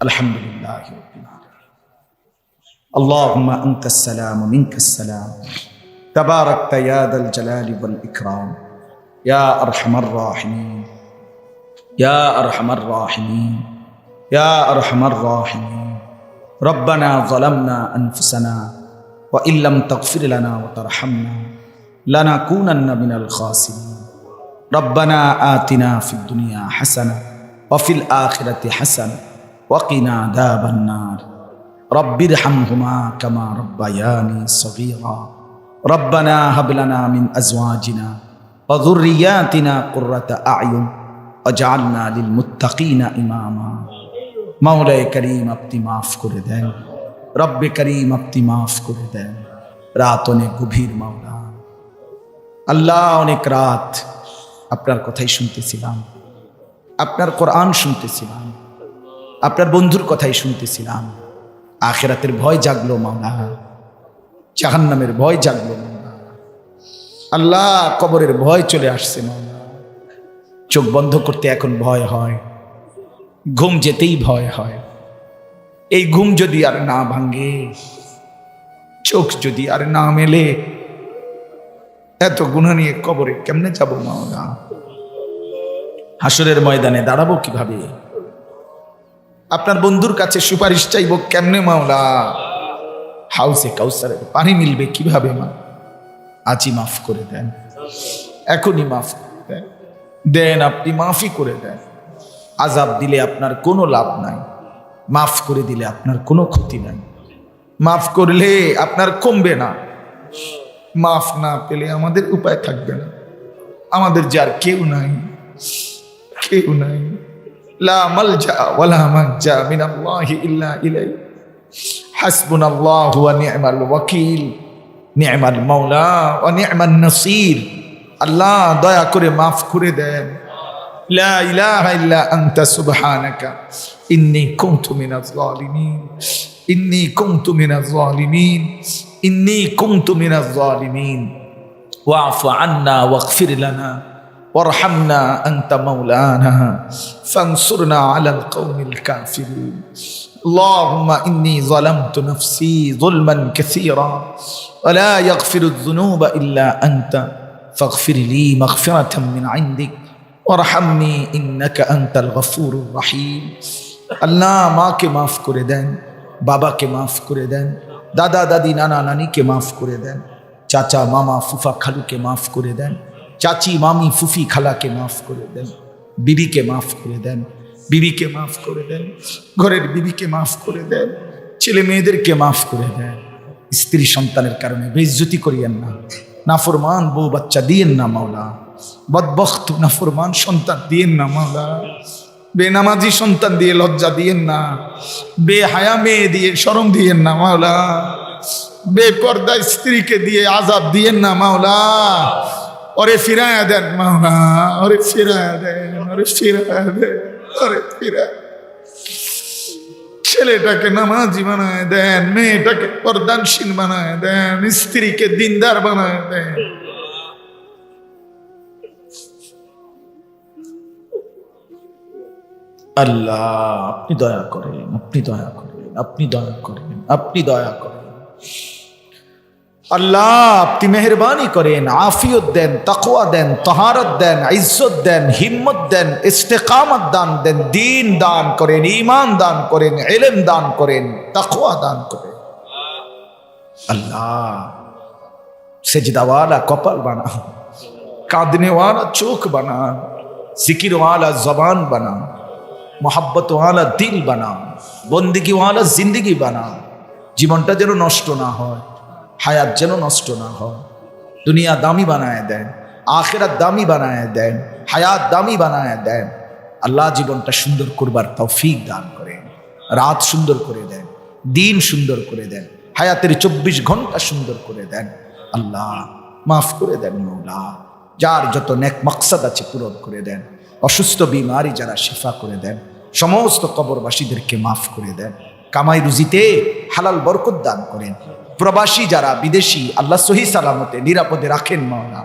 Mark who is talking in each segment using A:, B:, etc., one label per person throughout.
A: আলহামদুলিল্লাহি রাব্বিল আলামিন। আল্লাহুম্মা আনতাস সালাম ওয়া মিনকাস সালাম তাবারাকতা ইয়া যাল জালালি ওয়াল ইকরাম ইয়া আরহামার রাহিমিন ইয়া আরহামার রাহিমিন ইয়া আরহামার রাহিমিন। রব্বানা যালামনা আনফুসানা ওয়া ইল্লাম তাগফির লানা ওয়া তারহামনা লানাকুনান্না মিনাল খাসিরিন। রব্বানা আতিনা ফিদ দুনিয়া হাসানাহ ওয়া ফিল আখিরাতি হাসানাহ ওয়া কিনা আযাবান নার। রব্বিরহামহুমা কামা রাব্বায়ানি সগীরা। রব্বানা হাব লানা মিন আজওয়াজিনা ওয়া যুররিয়াতিনা কুররাতা আ'য়ুন ওয়াজআলনা লিল মুত্তাকিনা ইমামা। মাওলায়ে করিম আপনি মাফ করে দেন, রব্বে করিম আপনি মাফ করে দেন। রাত অনেক গভীর মাওলা, আল্লাহ অনেক রাত আপনার কথাই শুনতেছিলাম, আপনার কোরআন শুনতেছিলাম, আপনার বন্ধুর কথাই শুনতেছিলাম। আখিরাতের ভয় জাগলো মাওলা, জাহান্নামের ভয় জাগলো মাওলা। আল্লাহ কবরের ভয় চলে আসছে মাওলা। চোখ বন্ধ করতে এখন ভয় হয়, ঘুম যেতেই ভয় হয়। এই ঘুম যদি আর না ভাঙে, চোখ যদি আর না মেলে, এত গুনাহ নিয়ে কবরে কেমনে যাব মাওলা? হাসরের ময়দানে দাঁড়াবো কিভাবে? আপনার বন্ধুর কাছে সুপারিশ চাইব কেমনে মাওলা? হাউসে কাউসারের পানি মিলবে কিভাবে? মা আজই মাফ করে দেন, এখনই মাফ করে দেন। দেন আপনি মাফই করে দেন। আযাব দিলে আপনার কোনো লাভ নাই, মাফ করে দিলে আপনার কোনো ক্ষতি নাই। মাফ করলে আপনার কমবে না, মাফ না পেলে আমাদের উপায় থাকবে না। আমাদের যার কেউ নাই, কেউ নাই। লা মালজা ওয়ালা মানজা মিনাল্লাহি ইল্লা ইলাইহি হাসবুনাল্লাহু ওয়া নি'মাল ওয়াকিল নি'মাল মাওলা ওয়া নি'মান নাসির। আল্লাহ দয়া করে মাফ করে দেন। লা ইলাহা ইল্লা আনতা সুবহানাকা ইন্নী কুনতু মিনাজ জালিমিন ইন্নী কুনতু মিনাজ জালিমিন ইন্নী কুনতু মিনাজ জালিমিন। ওয়াফু আন্না ওয়াগফির লানা ওয়ারহামনা আনতা মাওলানা ফানসুরনা আলাল কওমিল কাফিরিন। আল্লাহুম্মা ইন্নী যালামতু নাফসি যুলমান কাসীরা ওয়া লা ইয়াগফিরুয যুনুবা ইল্লা আনতা ফাগফির লি মাগফিরাতাম মিন ইনদিক ওয়ারহামনি ইন্নাকা আনতাল গফুরুর রহিম। আল্লাহ মাকে মাফ করে দেন, বাবাকে মাফ করে দেন, দাদা দাদি নানা নানিকে মাফ করে দেন, চাচা মামা ফুফা খালুকে মাফ করে দেন, চাচি মামি ফুফি খালাকে মাফ করে দেন, বিবিকে মাফ করে দেন, বিবিকে মাফ করে দেন, ঘরের বিবিকে মাফ করে দেন, ছেলে মেয়েদেরকে মাফ করে দেন। স্ত্রী সন্তানের কারণে বেইজ্জতি করিয়েন না, নাফরমান বউ বাচ্চা দিয়েন না মাওলা, বদবখ্ত নাফরমান সন্তান দিয়েন না মাওলা, বেনামাজি সন্তান দিয়ে লজ্জা দিয়েন না, বেহায়া মেয়ে দিয়ে শরম দিয়েন না মাওলা, বেপর্দা স্ত্রীকে দিয়ে আযাব দিয়েন না মাওলা। ওরে ফিরায়া দেন মাওলা, ওরে ফিরায়া দেন, ওরে ফিরায়া দেন, ওরে ফিরায়া। ছেলেটাকে নামাজি বানায় দেন, মেয়েটাকে পর্দানশীল বানায় দেন, স্ত্রীকে দিনদার বানায় দেন। আল্লাহ আপনি দয়া করেন, আপনি দয়া করেন, আপনি দয়া করেন, আপনি দয়া করেন। আল্লাহ আপনি মেহরবানি করেন, আফিয়ত দেন, তাকওয়া দেন, তাহারত দেন, ইজ্জত দেন, হিম্মত দেন, ইস্তেকামত দান দেন, দ্বীন দান করেন, ঈমান দান করেন, ইলম দান করেন, তাকওয়া দান করেন। আল্লাহ সেজদাওয়ালা কপাল বানান, কাঁদনেওয়ালা চোখ বানান, জিকিরওয়ালা জবান বানান, মোহাব্বত ওয়ালা দিল বানান, বন্দিগি ওয়ালা জিন্দিগি বানান। জীবনটা যেন নষ্ট না হয়, হায়াত যেন নষ্ট না হয়। দুনিয়া দামি বানায় দেন, আখিরাত দামি বানায় দেন, হায়াত দামি বানায় দেন। আল্লাহ জীবনটা সুন্দর করবার তৌফিক দান করেন, রাত সুন্দর করে দেন, দিন সুন্দর করে দেন, হায়াতের 24 ঘন্টা সুন্দর করে দেন। আল্লাহ মাফ করে দেন মওলা, যার যত নেক মাকসাদ আছে পূরণ করে দেন, অসুস্থ বিমারি যারা শিফা করে দেন, সমস্ত কবরবাসীদেরকে মাফ করে দেন, কামাই রুজিতে হালাল বরকত দান করেন। প্রবাসী যারা বিদেশি আল্লাহ সহি সালামতে নিরাপদে রাখেন মাওলা।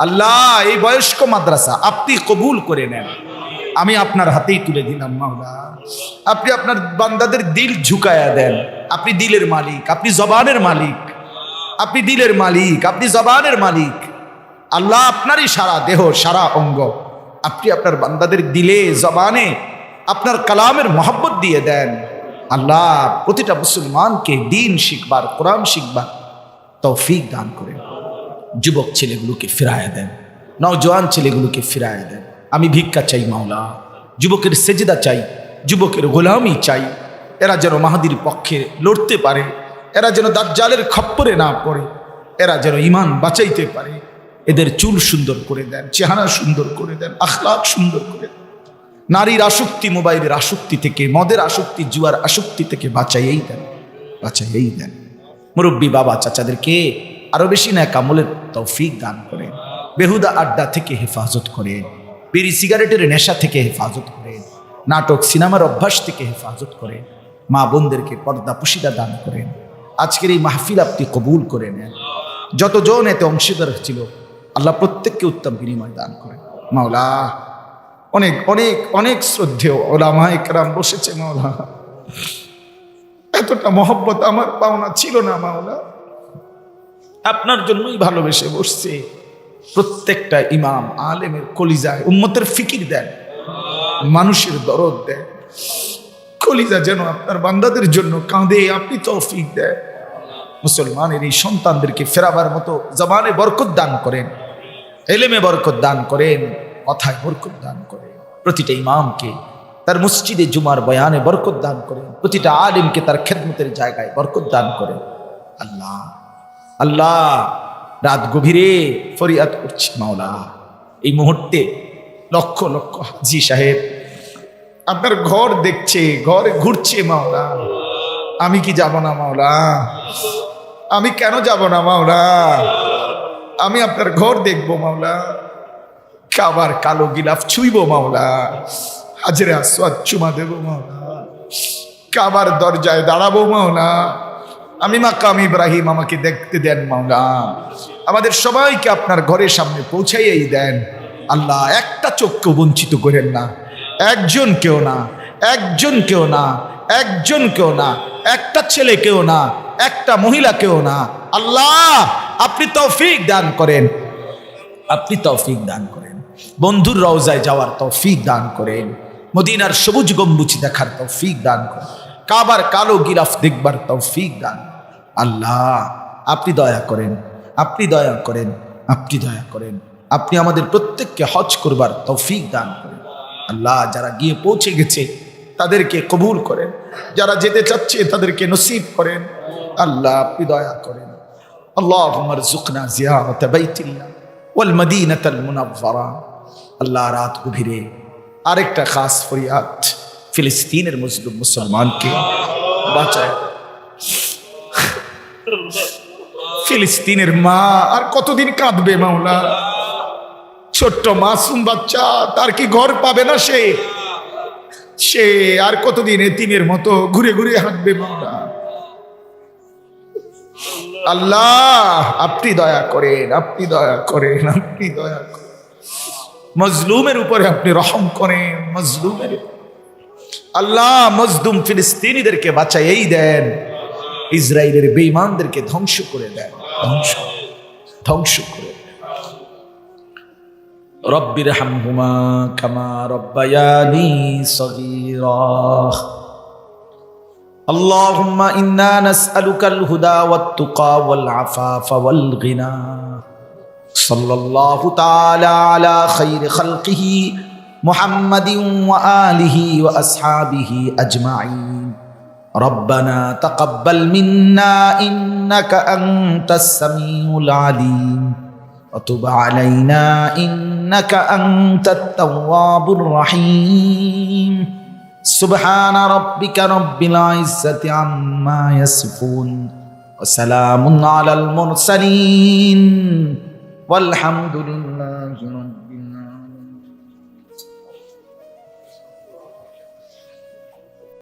A: আল্লাহ এই বয়স্ক মাদ্রাসা আপনি কবুল করে নেন, আমি আপনার হাতেই তুলে দিলাম মাওলা। আপনি আপনার বান্দাদের দিল ঝুঁকায়া দেন। আপনি দিলের মালিক, আপনি জবানের মালিক, আপনি দিলের মালিক, আপনি জবানের মালিক। আল্লাহ আপনারই সারা দেহ, সারা অঙ্গ। আপনি আপনার বান্দাদের দিলে, জবানে আপনার কালামের মহব্বত দিয়ে দেন। আল্লাহ প্রতিটা মুসলমানকে দিন শিখবার, কোরআন শিখবার তৌফিক দান করেন। যুবক ছেলেগুলোকে ফিরায়া দেন, নওজোয়ান ছেলেগুলোকে ফিরায়া দেন। আমি ভিক্ষা চাই মাওলা, যুবকের সেজদা চাই, যুবকের গোলামি চাই। এরা যেন মাহাদির পক্ষে লড়তে পারে, এরা যেন দাজ্জালের খপ্পরে না পড়ে, এরা যেন ঈমান বাঁচাইতে পারে। এদের চুল সুন্দর করে দেন, চেহারা সুন্দর করে দেন, আখলাক সুন্দর করে দেন। নারীর আসক্তি, মোবাইলের আসক্তি থেকে, মদের আসক্তি, জুয়ার আসক্তি থেকে বাঁচাইয়েই দেন, বাঁচাইয়েই দেন। মুরব্বী বাবা চাচাদেরকে আরো বেশি ন্যাক আমলের তৌফিক দান করেন। বেহুদা আড্ডা থেকে হেফাজত করেন, বিড়ি সিগারেটের নেশা থেকে হেফাজত করেন, নাটক সিনেমার অভ্যাস থেকে হেফাজত করেন। মা বোনদেরকে পর্দা পুশিদা দান করেন। আজকের এই মাহফিল আপনি কবুল করে নেন। যতজন এতে অংশীদার ছিল আল্লাহ প্রত্যেককে উত্তম বিনিময় দান করেন। মাওলা অনেক অনেক অনেক শ্রদ্ধেয় ওলামায়ে কেরাম বসেছে মাওলা, এতটা মহব্বত আমার পাওনা ছিল না মাওলা, আপনার জন্যই ভালোবেসে বসছে। প্রত্যেকটা ইমাম আলেমের কলিজায় উম্মতের ফিকির দেন, মানুষের দরদ দেন। কলিজা যেন আপনার বান্দাদের জন্য কাঁদে, আপনি তৌফিক দেন। মুসলমানের এই সন্তানদেরকে ফেরাবার মতো জবানে বরকত দান করেন, এলেমে বরকত দান করেন, কথায় বরকত দান করেন। প্রতিটা ইমামকে তার মসজিদে জুমার বয়ানে বরকত দান করেন, প্রতিটা আলেমকে তার খেদমতের জায়গায় বরকত দান করেন। আল্লাহ আল্লাহ রাত গভীরে ফরিয়াদ করছি মাওলা, এই মুহূর্তে লক্ষ লক্ষ হাজি সাহেব আপনার ঘর দেখছে, ঘরে ঘুরছে মাওলা। আমি কি যাব না মাওলা? আমি কেন যাব না মাওলা? আমি আপনার ঘর দেখবো মাওলা, কাবার কালো গিলাফ ছুঁইব মাওলা, হাজরে আসওয়াদ চুমা দেব মাওলা, কাবার দরজায় দাঁড়াবো মাওলা। আমি মাকাম ইব্রাহিম আমাকে দেখতে দেন মাওলা। আমাদের সবাইকে আপনার ঘরের সামনে পৌঁছাইয়েই দেন আল্লাহ। একটা চক্ষু বঞ্চিত করেন না, একজন কেউ না, একজন কেউ না, একজন কেউ না, একটা ছেলে কেউ না, একটা মহিলা কেউ না। আল্লাহ আপনি তৌফিক দান করেন, আপনি তৌফিক দান করেন। বন্ধুর রওজায় যাওয়ার তৌফিক দান করেন, মদিনার সবুজ গম্বুজ দেখার তৌফিক দান করেন, কাবার কালো গিলাফ দেখবার তৌফিক দান। আল্লাহ আপনি দয়া করেন, আপনি দয়া করেন, আপনি দয়া করেন। আপনি আমাদের প্রত্যেককে হজ করবার তৌফিক দান করেন। আল্লাহ যারা গিয়ে পৌঁছে গেছে তাদেরকে কবুল করেন, যারা যেতে চাচ্ছে তাদেরকে নসিব করেন। আল্লাহ আপনি দয়া করেন। আল্লাহুম্মা রযুকনা জিয়ারাত বাইতিল্লাহ ওয়াল মদিনাতাল মুনাওয়ারা। আল্লাহ রাত গভীরে আরেকটা খাস ফরিয়াদ, ফিলিস্তিনের মুসলিম মুসলমানকে বাঁচায়। ফিলিস্তিনের মা আর কতদিন কাঁদবে মাওলা? ছোট্ট মাসুম বাচ্চা, তার কি ঘর পাবে না? সে আর কতদিন এতিমের মতো ঘুরে ঘুরে হাঁটবে মাওলা? আল্লাহ আপনি দয়া করেন, আপনি দয়া করেন, আপনি দয়া করেন। মজলুমের উপরে আপনি রহম করেন, মজলুমের। আল্লাহ মজলুম ফিলিস্তিনিদেরকে বাঁচাইয়েই দেন, ইসরায়েলের বেঈমানদেরকে ধ্বংস করে দেন, ধ্বংস ধ্বংস করে। রব্বির হামহুমা কামা রব্বায়ানি সগীরা। اللهم إنا نسألك الهدى والتقى والعفاف والغنى. صلى الله تعالى على خير خلقه محمد وآله وأصحابه أجمعين. ربنا تقبل منا إنك أنت السميع العليم وتب علينا إنك أنت التواب الرحيم. سبحان ربك رب العزة عما يصفون وسلام على المرسلين والحمد لله